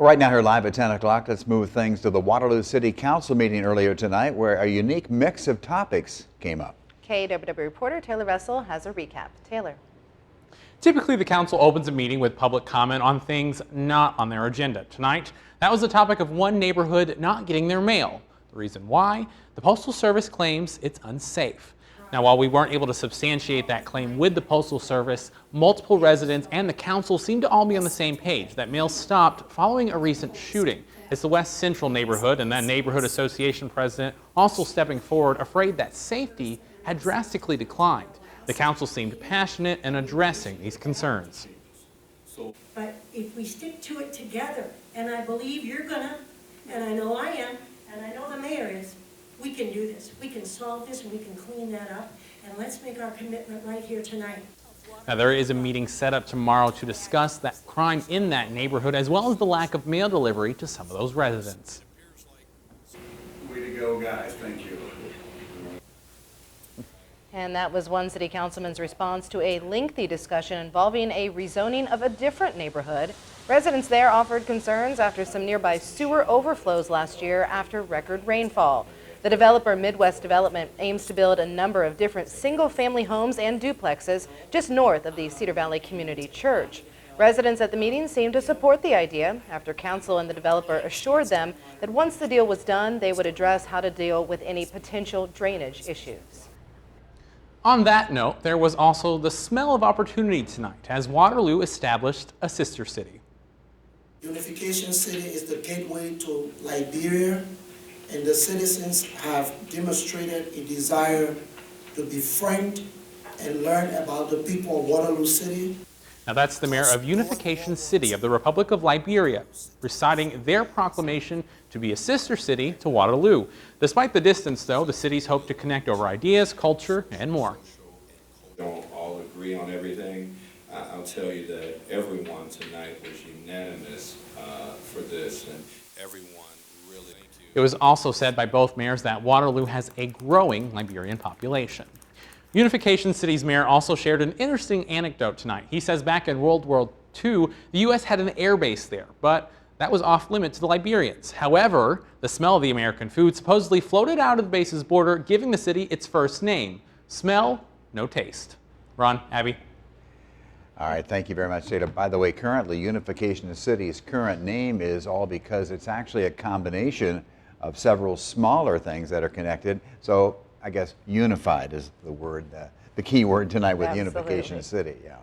Right now here live at 10 o'clock, let's move things to the Waterloo City Council meeting earlier tonight where a unique mix of topics came up. KWW reporter Taylor Russell has a recap. Taylor. Typically, the council opens a meeting with public comment on things not on their agenda. Tonight, that was the topic of one neighborhood not getting their mail. The reason why? The Postal Service claims it's unsafe. Now, while we weren't able to substantiate that claim with the Postal Service, multiple residents and the council seem to all be on the same page that mail stopped following a recent shooting. It's the West Central neighborhood, and that neighborhood association president also stepping forward, afraid that safety had drastically declined. The council seemed passionate in addressing these concerns. But if we stick to it together, and I believe you're gonna, and I know I am, and I know the mayor is, we can do this. We can solve this and we can clean that up. And let's make our commitment right here tonight. Now, there is a meeting set up tomorrow to discuss that crime in that neighborhood, as well as the lack of mail delivery to some of those residents. Way to go, guys. Thank you. And that was one city councilman's response to a lengthy discussion involving a rezoning of a different neighborhood. Residents there offered concerns after some nearby sewer overflows last year after record rainfall. The developer Midwest Development aims to build a number of different single-family homes and duplexes just north of the Cedar Valley Community Church. Residents at the meeting seemed to support the idea after council and the developer assured them that once the deal was done, they would address how to deal with any potential drainage issues. On that note, there was also the smell of opportunity tonight as Waterloo established a sister city. Unification City is the gateway to Liberia, and the citizens have demonstrated a desire to befriend and learn about the people of Waterloo City. Now, that's the mayor of Unification City of the Republic of Liberia, reciting their proclamation to be a sister city to Waterloo. Despite the distance, though, the cities hope to connect over ideas, culture, and more. Don't all agree on everything. I'll tell you that everyone tonight was unanimous for this, and everyone really. It was also said by both mayors that Waterloo has a growing Liberian population. Unification City's mayor also shared an interesting anecdote tonight. He says back in World War II, the U.S. had an air base there, but that was off limit to the Liberians. However, the smell of the American food supposedly floated out of the base's border, giving the city its first name. Smell, no taste. Ron, Abby. All right, thank you very much, Taylor. By the way, currently Unification City's current name is all because it's actually a combination of several smaller things that are connected. So I guess unified is the word, the key word tonight with Absolutely. Unification City. Yeah.